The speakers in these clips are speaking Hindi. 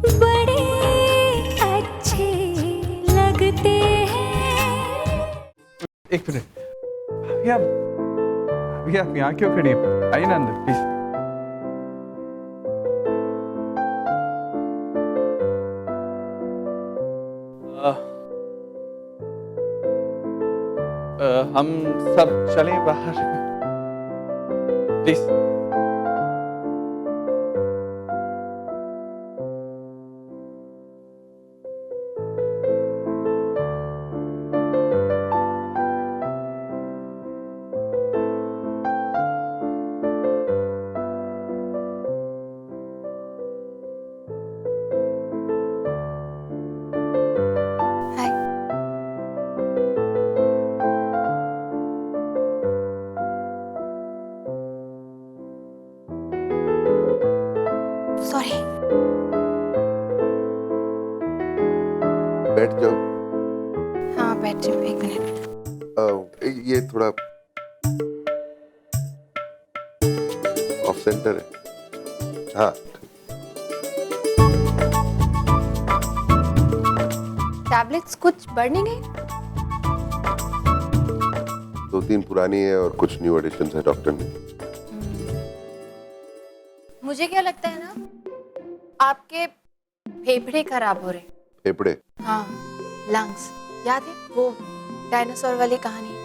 बड़े अच्छे लगते हैं। एक मिनट, अभी आप यहाँ क्यों खड़ी हैं? आइए ना अंदर प्लीज। हम सब चलें बाहर प्लीज। हाय। सॉरी। बैठ जाओ। हाँ बैठ जाओ, एक मिनट। ये थोड़ा ऑफ सेंटर है। हाँ, टैबलेट्स कुछ बढ़ नहीं गई? 2-3 पुरानी है और कुछ न्यू एडिशन है डॉक्टर ने। मुझे क्या लगता है ना, आपके फेफड़े खराब हो रहे। फेफड़े? हाँ, लंग्स। याद है वो डायनासोर वाली कहानी,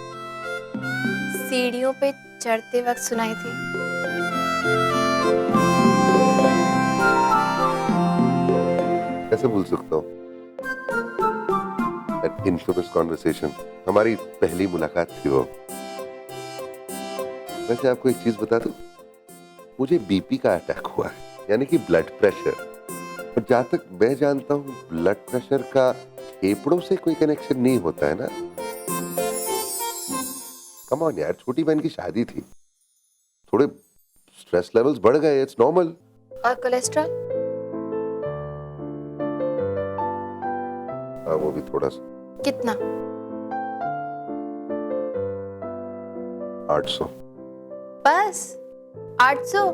सीढ़ियों पे चढ़ते वक्त सुनाई थी? कैसे भूल सकता हूँ? That infamous conversation, हमारी पहली मुलाकात थी वो। वैसे आपको एक चीज बता दूं, मुझे बीपी का अटैक हुआ है, यानी कि ब्लड प्रेशर। और जहां तक मैं जानता हूँ, ब्लड प्रेशर का फेफड़ों से कोई कनेक्शन नहीं होता है ना। कम ऑन यार, छोटी बहन की शादी थी, थोड़े स्ट्रेस लेवल्स बढ़ गए, इट्स नॉर्मल। और कोलेस्ट्रॉल? हाँ, वो भी थोड़ा सा। कितना? 800। बस 800?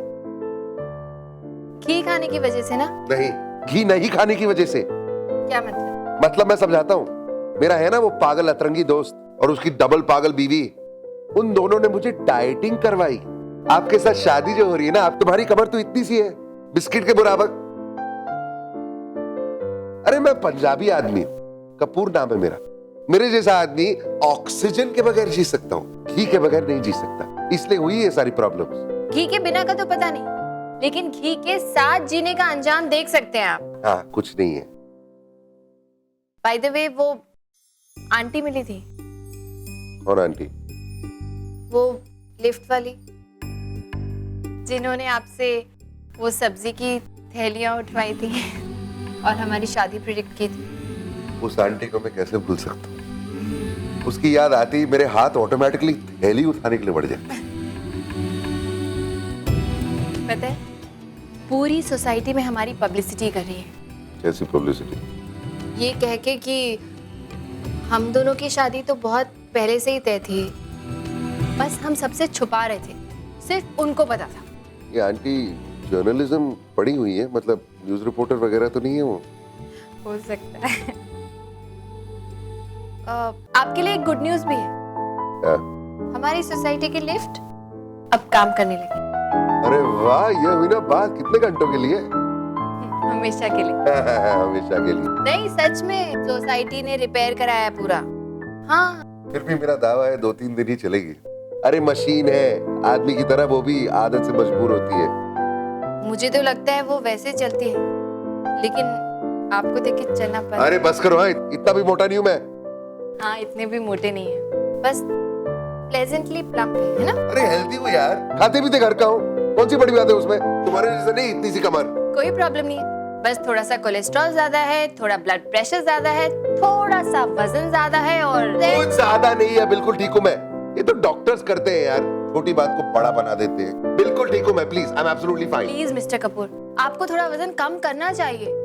घी खाने की वजह से ना? नहीं, घी नहीं खाने की वजह से। क्या मतलब? मतलब मैं समझाता हूँ। मेरा है ना वो पागल अतरंगी दोस्त और उसकी डबल पागल बीवी, उन दोनों ने मुझे डाइटिंग करवाई। आपके साथ शादी जो हो रही है ना, आप तुम्हारी कमर तो इतनी सी है, बिस्किट के बराबर। अरे मैं पंजाबी आदमी हूँ, कपूर नाम है मेरा। मेरे जैसा आदमी ऑक्सीजन के बगैर जी सकता हूँ, घी के बगैर नहीं जी सकता, इसलिए हुई है सारी प्रॉब्लम्स। घी के बिना का तो पता नहीं, लेकिन घी के साथ जीने का अंजाम देख सकते हैं आप। हाँ, कुछ नहीं है। बाय द वे, वो आंटी मिली थी। कौन आंटी? वो लिफ्ट वाली, जिन्होंने आपसे वो सब्जी की थैलियां उठवाई थी और हमारी शादी प्रेडिक्ट की थी। उस आंटी को मैं कैसे भूल सकता हूँ? उसकी याद आती ही मेरे हाथ ऑटोमेटिकली थैली उठाने के लिए बढ़ जाते। पता है, पूरी सोसाइटी में हमारी पब्लिसिटी कर रही है। कैसी पब्लिसिटी? ये कह के कि हम दोनों की शादी तो बहुत पहले से ही तय थी, बस हम सबसे छुपा रहे थे, सिर्फ उनको पता था। ये आंटी जर्नलिज्म पढ़ी हुई है, मतलब न्यूज रिपोर्टर वगैरह तो नहीं है वो? हो सकता है। आपके लिए एक गुड न्यूज भी है। क्या? हमारी सोसाइटी की लिफ्ट अब काम करने लगी। अरे वाह, ये हुई ना बात। कितने घंटों के लिए? हमेशा के लिए। हमेशा के लिए? नहीं, सच में सोसाइटी ने रिपेयर कराया पूरा। हाँ। फिर भी मेरा दावा है 2-3 दिन ही चलेगी। अरे मशीन है, आदमी की तरह वो भी आदत से मजबूर होती है। मुझे तो लगता है वो वैसे चलती है, लेकिन आपको देख के चलना पड़ता। अरे बस करो, हाँ, इतना भी मोटा नहीं हूं मैं। हाँ, इतने भी मोटे नहीं है, बस प्लेजेंटली प्लम्प है ना? अरे हेल्दी हूँ यार, खाते पीते घर का हूँ, कौन सी बड़ी बात है उसमें? तुम्हारे जैसा नहीं इतनी सी कमर। कोई प्रॉब्लम नहीं है, बस थोड़ा सा कोलेस्ट्रॉल ज्यादा है, थोड़ा ब्लड प्रेशर ज्यादा है, थोड़ा सा वजन ज्यादा है और कुछ ज्यादा नहीं है, बिल्कुल ठीक हूँ मैं। ये तो डॉक्टर्स करते हैं यार, छोटी बात को बड़ा बना देते हैं। बिल्कुल ठीक हूँ मैं, please, I am absolutely fine. Please mister Kapoor, आपको थोड़ा वजन कम करना चाहिए।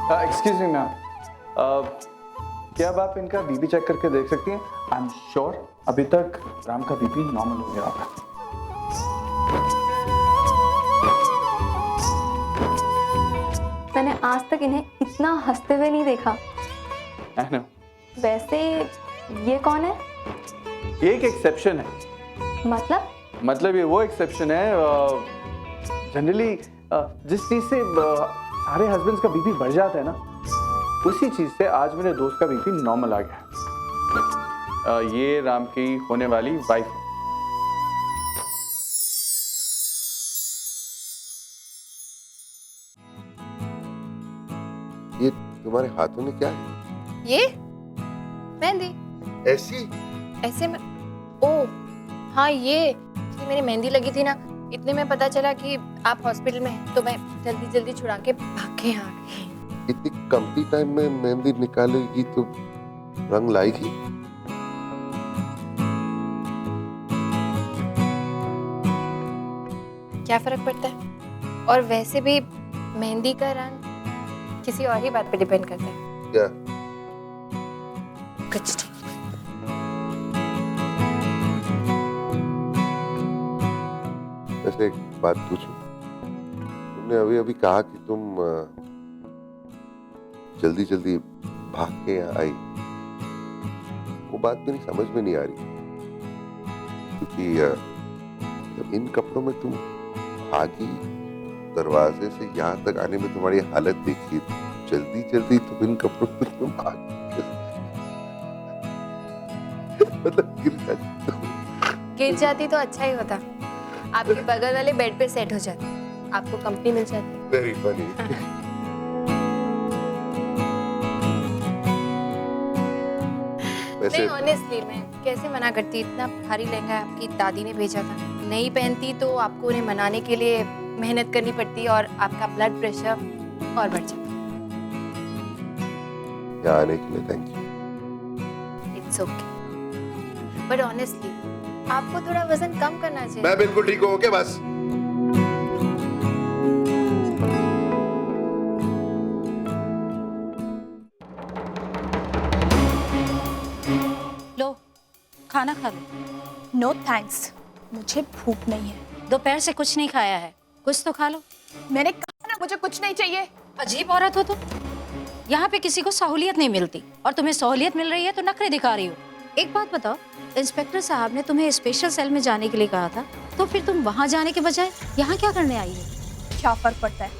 एक्सक्यूज मी मैम, क्या अब आप इनका बीपी चेक करके देख सकती हैं? आई एम श्योर अभी तक राम का बीपी नॉर्मल हो गया होगा। मैंने आज तक इन्हें इतना हंसते हुए नहीं देखा। I know. वैसे ये कौन है? ये एक एक्सेप्शन है। मतलब ये वो एक्सेप्शन है जनरली जिस चीज से सारे हस्बैंड्स का बीपी बढ़ जाता है ना, उसी चीज से आज मेरे दोस्त का बीपी नॉर्मल आ गया। ये राम की होने वाली वाइफ है। ये तुम्हारे हाथों में क्या है? ये मेहंदी ऐसी ऐसे में। ओ हाँ, ये मेरी मेहंदी लगी थी ना, इतने में पता चला कि आप हॉस्पिटल में हैं, तो मैं जल्दी जल्दी छुड़ा के भाग के यहाँ आ गई। इतनी कमती टाइम में मेहंदी निकालेगी तो रंग लाएगी। क्या फर्क पड़ता है? और वैसे भी मेहंदी का रंग किसी और ही बात पे डिपेंड करता है। क्या? कुछ नहीं। वैसे एक बात पूछूं, तुमने अभी अभी कहा कि तुम जल्दी जल्दी भाग के यहाँ आई, वो बात मेरी समझ में नहीं आ रही, क्योंकि जब इन कपड़ों में तुम भागी, दरवाजे से यहाँ तक आने में तुम्हारी हालत देखी, जल्दी जल्दी तुम इन कपड़ों में तुम भागी मतलब गिर जाती तो अच्छा ही होता, आपके बगल वाले बेड पे सेट हो जाती, आपको कंपनी मिल जाती। Very funny. वैसे नहीं, ऑनेस्टली मैं कैसे मना करती, इतना भारी लहंगा आपकी दादी ने भेजा था, नहीं पहनती तो आपको उन्हें मनाने के लिए मेहनत करनी पड़ती और आपका ब्लड प्रेशर और बढ़ जाता। यहाँ आने के लिए thank you. It's okay, but honestly आपको थोड़ा वजन कम करना चाहिए। मैं बिल्कुल ठीक हूँ, ओके बस। लो खाना खा लो। नो थैंक्स, मुझे भूख नहीं है। दोपहर से कुछ नहीं खाया है, कुछ तो खा लो। मैंने कहा ना मुझे कुछ नहीं चाहिए। अजीब औरत हो तुम। यहाँ पे किसी को सहूलियत नहीं मिलती और तुम्हें सहूलियत मिल रही है तो नखरे दिखा रही हो। एक बात बताओ, इंस्पेक्टर साहब ने तुम्हें स्पेशल सेल में जाने के लिए कहा था, तो फिर तुम वहाँ जाने के बजाय यहाँ क्या करने आई हो? क्या फर्क पड़ता है,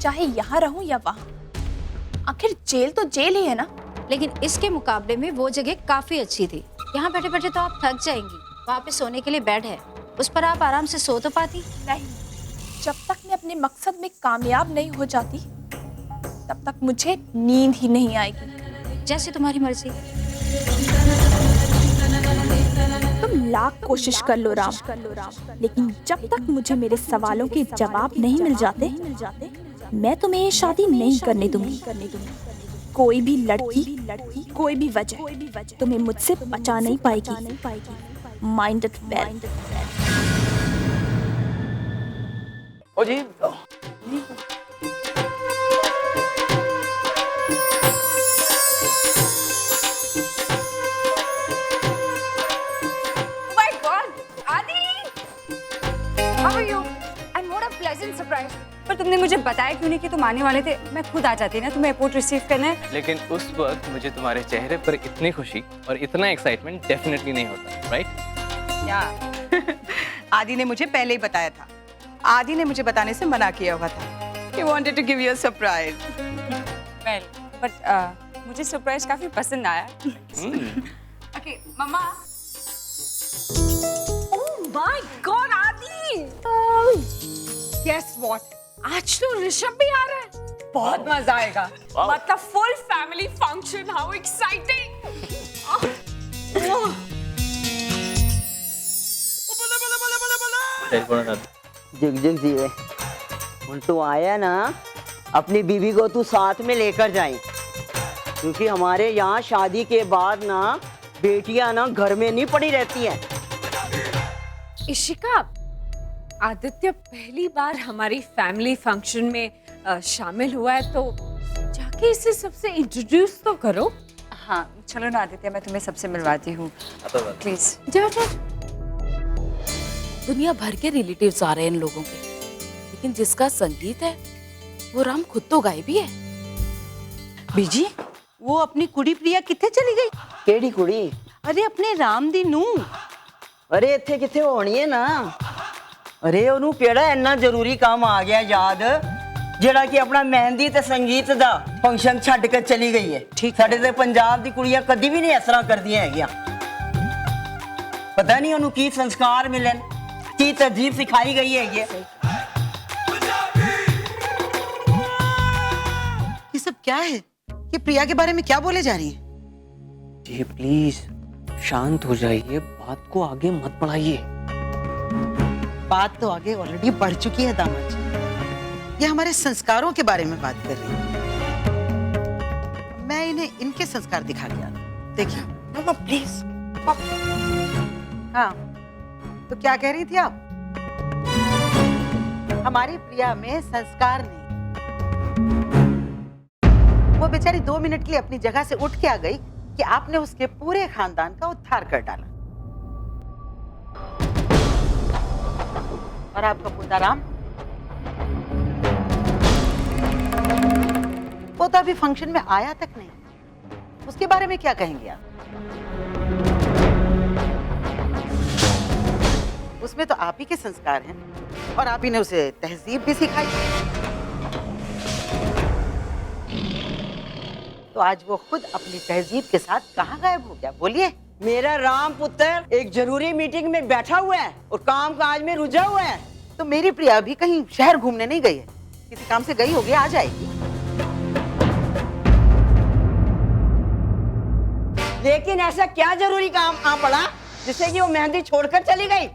चाहे यहाँ रहूं या वहाँ, आखिर जेल तो जेल ही है ना। लेकिन इसके मुकाबले में वो जगह काफी अच्छी थी। यहाँ बैठे बैठे तो आप थक जाएंगी, वहाँ पे सोने के लिए बेड है, उस पर आप आराम से सो तो पाती। नहीं, जब तक मैं अपने मकसद में कामयाब नहीं हो जाती तब तक मुझे नींद ही नहीं आएगी। जैसे तुम्हारी मर्जी। तुम लाख कोशिश कर लो राम, लेकिन जब तक मुझे मेरे सवालों के जवाब नहीं मिल जाते, मैं तुम्हें ये शादी नहीं करने दूंगी। कोई भी लड़की, कोई भी वजह तुम्हें मुझसे बचा नहीं पाएगी। Mind it well. ओ जी, पर तुमने मुझे बताया क्यों नहीं कि तुम आने वाले थे? मैं खुद आ जाती ना तुम्हें एयरपोर्ट रिसीव करने। लेकिन उस वक्त मुझे तुम्हारे चेहरे पर इतनी खुशी और इतना एक्साइटमेंट डेफिनेटली नहीं होता, राइट? या आदि ने मुझे पहले ही बताया था। आदि ने मुझे बताने से मना किया हुआ था। He wanted to give you a surprise. Well, but मुझे सरप्राइज काफी पसंद आया। ओके मम्मा। Oh my God Adi! Guess what? आज तो ऋषभ भी आ रहा है। बहुत मजा आएगा। मतलब full family function. How exciting! जिग जिग जीवे ਹੁਣ तू आया ना, अपनी बीवी को तू साथ में लेकर जाए, क्योंकि हमारे यहाँ शादी के बाद ना बेटियां ना घर में नहीं पड़ी रहती हैं। इशिका, आदित्य पहली बार हमारी फैमिली फंक्शन में शामिल हुआ है, तो जाके जाके इसे सबसे इंट्रोड्यूस तो करो। हाँ चलो ना आदित्य, मैं तुम्हें सबसे मिलवाती हूँ प्लीज। जा जा। दुनिया भर के रिलेटिव्स आ रहे हैं इन लोगों के, लेकिन जिसका संगीत है वो राम खुद तो गायब ही है। बीजी वो अपनी कुड़ी प्रिया किथे चली गई? केड़ी कुड़ी? अरे अपने राम दी नू। अरे इत्थे किथे होनी है ना। अरे ओनू केड़ा इन्ना जरूरी काम आ गया याद, जेड़ा कि अपना मेहंदी ते संगीत दा फंक्शन छड्ड के चली गई है। ठीक, साडे ते पंजाब दी कुड़ियां कदी भी नहीं इस तरह करदियां हैगियां। पता नहीं ओनू की संस्कार मिलन, की तहजीब सिखाई गई है। ये सब क्या है? ये प्रिया के बारे में क्या बोले जा रही है? जी प्लीज शांत हो जाइए, बात को आगे मत बढ़ाइए। बात तो आगे ऑलरेडी बढ़ चुकी है दामाद जी। ये हमारे संस्कारों के बारे में बात कर रही है। मैं इन्हें इनके संस्कार दिखा के आता। देखिए मामा प्लीज। हाँ तो क्या कह रही थी आप? हमारी प्रिया में संस्कार नहीं। वो बेचारी 2 मिनट के लिए अपनी जगह से उठ के आ गई कि आपने उसके पूरे खानदान का उद्धार कर डाला। और आपका पोता राम, पोता अभी फंक्शन में आया तक नहीं, उसके बारे में क्या कहेंगे आप? उसमें तो आप ही के संस्कार हैं और आप ही ने उसे तहजीब भी सिखाई। तो आज वो खुद अपनी तहजीब के साथ कहाँ गायब हो गया? बोलिए। मेरा राम पुत्र एक जरूरी मीटिंग में बैठा हुआ है और काम काज में रुझा हुआ है। तो मेरी प्रिया भी कहीं शहर घूमने नहीं गई है, किसी काम से गई होगी, आ जाएगी। लेकिन ऐसा क्या जरूरी काम आ पड़ा जिससे कि वो मेहंदी छोड़कर चली गई?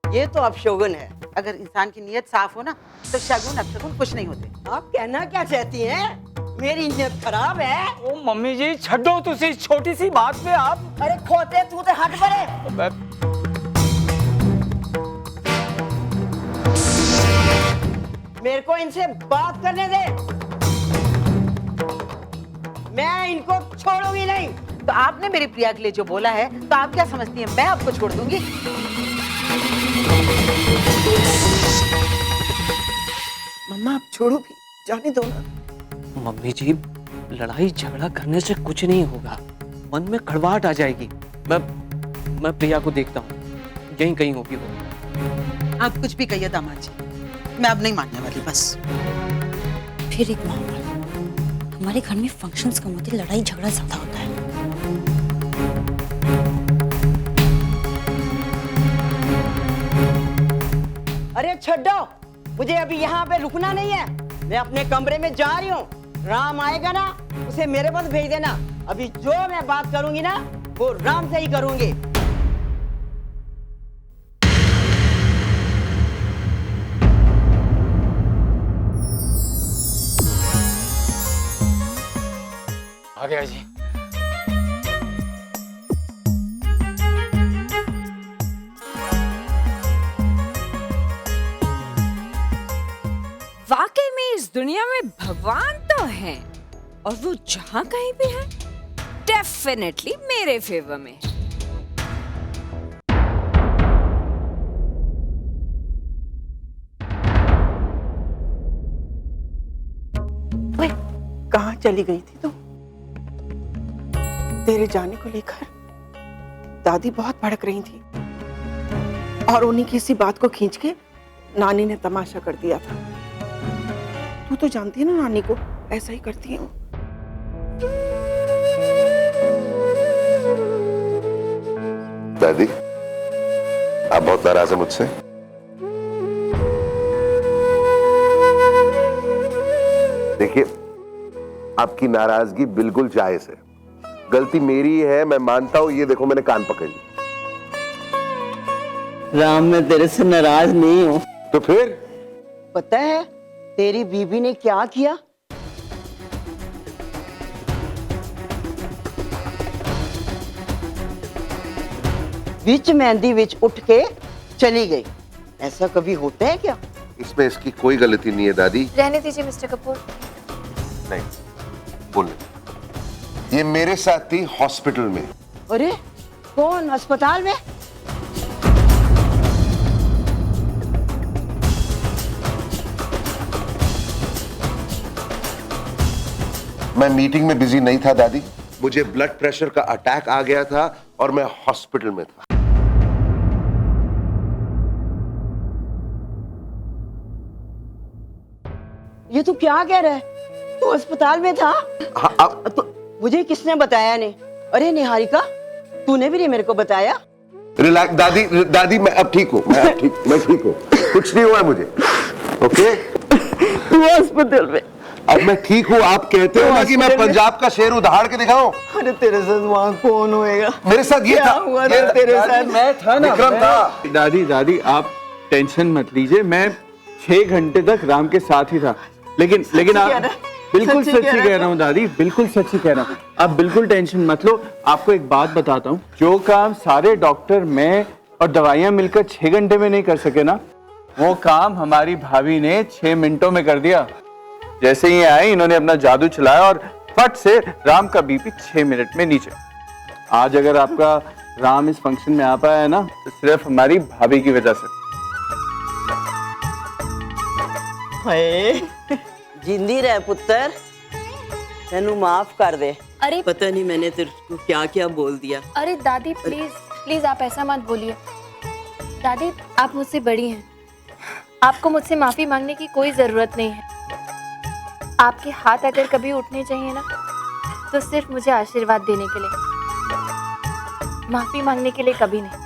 ये तो अपशगुन है। अगर इंसान की नीयत साफ हो ना तो शगुन अपशगुन कुछ नहीं होते। आप कहना क्या चाहती हैं? मेरी नीयत खराब है। ओ मम्मी जी छड्डो तुसी छोटी सी बात पे आप। अरे खोते तू तो हट परे। मेरे को इनसे बात करने दे, मैं इनको छोड़ूंगी नहीं। तो आपने मेरी प्रिया के लिए जो बोला है तो आप क्या समझती हैं मैं आपको छोड़ दूंगी? मम्मा आप छोड़ो भी, जाने दो ना। मम्मी जी लड़ाई झगड़ा करने से कुछ नहीं होगा, मन में कड़वाहट आ जाएगी। मैं प्रिया को देखता हूँ, यहीं कहीं होगी वो। आप कुछ भी कहिए दामाद जी, मैं अब नहीं मानने वाली बस। फिर एक मामला, हमारे घर में फंक्शंस कम होते, लड़ाई झगड़ा ज्यादा होता है। अरे छड्डो, मुझे अभी यहाँ पे रुकना नहीं है, मैं अपने कमरे में जा रही हूँ। राम आएगा ना उसे मेरे पास भेज देना। अभी जो मैं बात करूंगी ना वो राम से ही करूंगी। आ गया जी। वाकई में इस दुनिया में भगवान तो हैं और वो जहां कहीं भी है डेफिनेटली मेरे फेवर में। ओए, कहाँ चली गई थी तू? तेरे जाने को लेकर दादी बहुत भड़क रही थी और उन्हीं की इसी बात को खींच के नानी ने तमाशा कर दिया था। तू तो जानती है ना नानी को, ऐसा ही करती है वो। दादी आप बहुत नाराज हैं मुझसे? देखिए आपकी नाराजगी बिल्कुल जायज है, गलती मेरी है, मैं मानता हूं। ये देखो मैंने कान पकड़ ली। राम मैं तेरे से नाराज नहीं हूँ। तो फिर? पता है तेरी बीबी ने क्या किया? बीच मेहंदी विच उठ के चली गई। ऐसा कभी होता है क्या? इसमें इसकी कोई गलती नहीं है दादी। रहने दीजिए मिस्टर कपूर, नहीं, बोलने। ये मेरे साथ थी हॉस्पिटल में। अरे कौन अस्पताल में? मैं मीटिंग में बिजी नहीं था दादी, मुझे ब्लड प्रेशर का अटैक आ गया था और मैं हॉस्पिटल में था। ये तू क्या कह रहा है? तू अस्पताल में था? हाँ, अब तो मुझे किसने बताया नहीं? अरे निहारिका, तूने भी नहीं मेरे को बताया? रिलैक्स दादी, दादी मैं अब ठीक हूँ, मैं ठीक हूँ, कुछ नहीं हुआ मुझे। ओके? तू अस्पताल में? अब मैं ठीक हूँ। आप कहते हो ना कि मैं पंजाब का शेर उधाड़ के दिखाऊं? अरे तेरे साथ वहाँ कौन होएगा? मेरे साथ ये था, हुआ था तेरे साथ? मैं था ना, विक्रम था। दादी आप टेंशन मत लीजिए, मैं 6 घंटे तक राम के साथ ही था। लेकिन आप बिल्कुल सच्ची कह रहा हूँ दादी, बिल्कुल सच्ची कह रहा हूँ। आप बिल्कुल टेंशन मत लो। आपको एक बात बताता हूँ, जो काम सारे डॉक्टर, मैं और दवाइयाँ मिलकर 6 घंटे में नहीं कर सके ना, वो काम हमारी भाभी ने 6 मिनटों में कर दिया। जैसे ही आए इन्होंने अपना जादू चलाया और फट से राम का बीपी 6 मिनट में नीचे। आज अगर आपका राम इस फंक्शन में आ पाया है ना, तो सिर्फ हमारी भाभी की वजह से। जिंदी रह पुत्र, तेनू माफ कर दे। अरे पता नहीं मैंने तेरे को क्या क्या बोल दिया। अरे दादी प्लीज प्लीज आप ऐसा मत बोलिए। दादी आप मुझसे बड़ी हैं, आपको मुझसे माफी मांगने की कोई जरूरत नहीं है। आपके हाथ अगर कभी उठने चाहिए ना, तो सिर्फ मुझे आशीर्वाद देने के लिए, माफी मांगने के लिए कभी नहीं।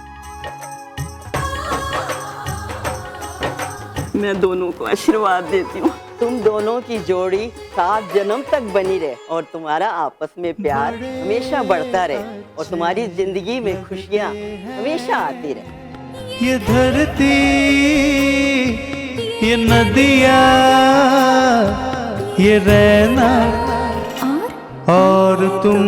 मैं दोनों को आशीर्वाद देती हूँ। तुम दोनों की जोड़ी 7 जन्म तक बनी रहे और तुम्हारा आपस में प्यार हमेशा बढ़ता रहे और तुम्हारी जिंदगी में खुशियाँ हमेशा आती रहे। ये धरती, ये नदियाँ, ये रहना और तुम